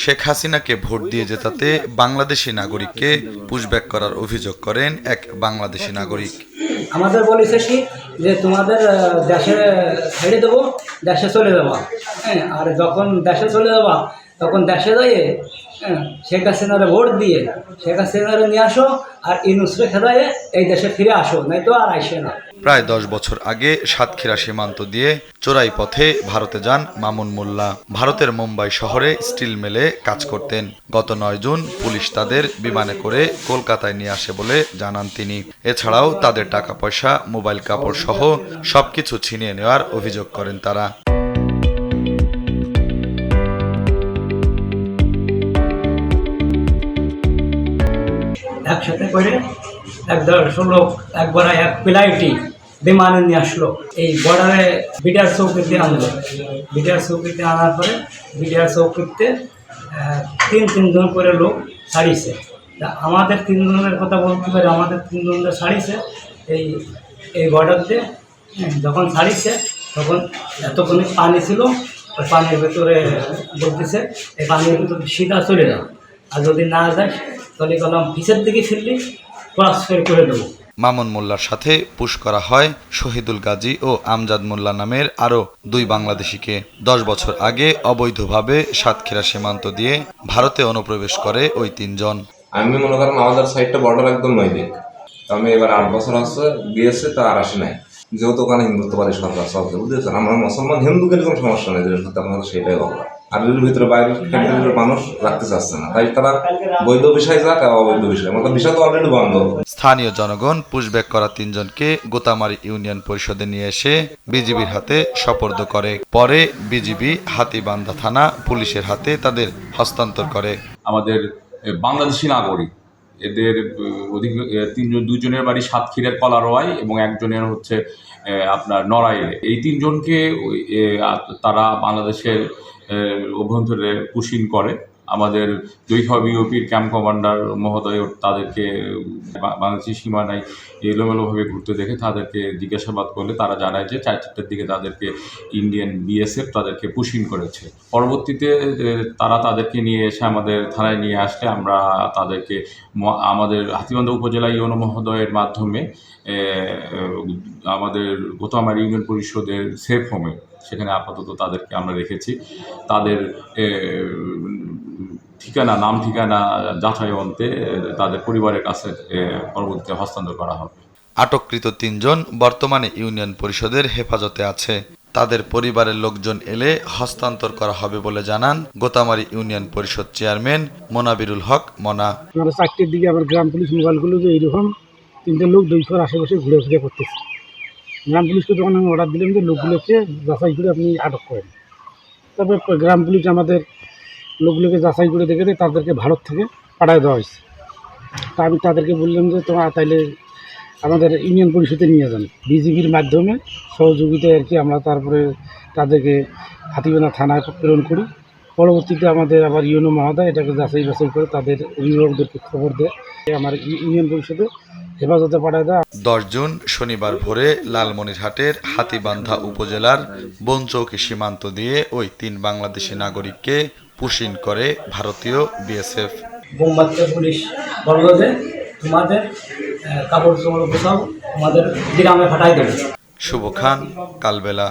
শেখ হাসিনাকে ভোট দিয়ে জেতাতে বাংলাদেশি নাগরিককে পুশব্যাক করার অভিযোগ করেন এক বাংলাদেশি নাগরিক। আমাদের বলেছে কি যে তোমাদের দেশে ছেড়ে দেবো, দেশে চলে যাবা। হ্যাঁ, আর যখন দেশে চলে যাবা তখন দেশে যাইয়ে শেখ হাসিনারে ভোট দিয়ে শেখ হাসিনারে নিয়ে আসো, আর ইউনূসকে খেদাইয়ে এই দেশে ফিরে আসো, নাই তো আর আইসে না। প্রায় 10 বছর আগে সাতক্ষীরা সীমান্ত দিয়ে চোরাই পথে ভারতে যান মামুন মোল্লা। ভারতের মুম্বাই শহরে স্টিল মিলে কাজ করতেন। গত 9 জুন পুলিশ তাদের বিমানে করে কলকাতায় নিয়ে আসে বলে জানান তিনি। এছাড়াও তাদের টাকা পয়সা, মোবাইল, কাপড় সহ সবকিছু ছিনিয়ে নেওয়ার অভিযোগ করেন তারা। একসাথে করে 150 লোক একবার এক ফ্লাইটই বিমানে নিয়ে আসলো। এই বর্ডারে বিডিআর চৌকিতে আনলো। বিডিআর চৌকিতে আনার পরে বিডিআর চৌকিতে 3 করে লোক ছাড়িয়েছে। তা আমাদের 3 জনের কথা বলতে পারি, আমাদের 3 জনের ছাড়িয়েছে এই বর্ডার দিয়ে। যখন ছাড়িয়েছে তখন এতক্ষণে পানি ছিল, ওই পানির ভেতরে বলতেছে এই পানির ভিতরে সিধা চলে যাও, আর যদি না যায় তাহলে কলাম পিছের দিকে ফিরলে ট্রান্সফার করে দেবো। মামুন মোল্লার সাথে পুশ করা হয় শহীদুল গাজী ও আমজাদ মোল্লা নামের আরও 2 বাংলাদেশিকে। 10 বছর আগে অবৈধভাবে সাতক্ষীরা সীমান্ত দিয়ে ভারতে অনুপ্রবেশ করে ওই 3 জন। আমি মনে করেন আমাদের সাইডটা বর্ডার একদম নৈদিক। আমি এবার 8 বছর হচ্ছে গিয়েছে, তা আর আসি নাই, যেহেতু ওখানে হিন্দুত্ববাদী সরকার চলছে, বুঝতেছেন। আমরা মুসলমান হিন্দুদের কোনো সমস্যা নেই, যেটা সত্যি আপনাদের সেটাই বলা। আর এর ভিতরে বাইরের ক্যাটেগরির মানুষ রাখতে চাচ্ছে না, তাই তারা বৈধ বিষয় যাক আর অবৈধ বিষয়, মানে বিষয় তো অলরেডি বন্ধ। স্থানীয় জনগণ পুশব্যাক করা 3 জনকে গোতামারি ইউনিয়ন পরিষদে নিয়ে এসে বিজিবির হাতে সোপর্দ করে। পরে বিজিবি হাতীবান্ধা থানা পুলিশের হাতে তাদের হস্তান্তর করে। আমাদের বাংলাদেশি নাগরিক, এদের দুজনের বাড়ি সাতক্ষীরার কলারোয়ায় এবং একজনের হচ্ছে আপনার নড়াইলে। এই 3 জনকে তারা বাংলাদেশের অভ্যন্তরে পুশিং করে। আমাদের দৈথা বিওপির ক্যাম্প কমান্ডার মহোদয় তাদেরকে বাংলাদেশি সীমানায় এলোমেলোভাবে ঘুরতে দেখে তাদেরকে জিজ্ঞাসাবাদ করলে তারা জানায় যে 4টার দিকে তাদেরকে ইন্ডিয়ান বিএসএফ তাদেরকে পুশিং করেছে। পরবর্তীতে তারা তাদেরকে নিয়ে এসে আমাদের থানায় নিয়ে আসলে আমরা তাদেরকে আমাদের হাতীবান্ধা উপজেলা ইউনো মহোদয়ের মাধ্যমে আমাদের গোতামারি ইউনিয়ন পরিষদের সেফ হোমে, সেখানে আপাতত তাদেরকে আমরা রেখেছি। তাদের নাম ঠিকানা যাচাই অন্তে তাদের পরিবারের কাছে পরবর্তীতে হস্তান্তর করা হবে। আটককৃত 3 জন বর্তমানে ইউনিয়ন পরিষদের হেফাজতে আছে। তাদের পরিবারের লোকজন এলে হস্তান্তর করা হবে বলে জানান গোতামারি ইউনিয়ন পরিষদ চেয়ারম্যান মোনাবিরুল হক মনা। 4টার দিকে আবার গ্রাম পুলিশ মোবাইলগুলো যে এইরকম 3টে লোক 200 আশেপাশে ঘুরে ফিরে করতেছে। গ্রাম পুলিশকে তখন আমি অর্ডার দিলাম যে লোকগুলোকে যাচাই করে আপনি আটক করেন। তারপর গ্রাম পুলিশ আমাদের লোকগুলোকে যাচাই করে দেখে দেয়, তাদেরকে ভারত থেকে পাঠিয়ে দেওয়া হয়েছে। তা আমি তাদেরকে বললাম যে তোমরা তাইলে আমাদের ইউনিয়ন পরিষদে নিয়ে যান। বিজিবির মাধ্যমে সহযোগিতায় আর কি আমরা তারপরে তাদেরকে হাতীবান্ধা থানায় প্রেরণ করি। পরবর্তীতে আমাদের আবার ইউনো মহোদয় এটাকে যাচাই বাছাই করে তাদের অভিভাবকদেরকে খবর দেয়, আমার ইউনিয়ন পরিষদে হেফাজতে পাঠায় দেয়। 10 জুন শনিবার ভোরে লালমনিরহাটের হাতীবান্ধা উপজেলার বনচৌকি সীমান্ত দিয়ে ওই 3 বাংলাদেশি নাগরিককে পুশিং করে ভারতীয় বিএসএফ। বোমবাদকে পুলিশ বলল যে তোমাদের কাপড় চোপড় গোছাও, তোমাদের গ্রামে পাঠাই দেবে। শুভ খান, কালবেলা।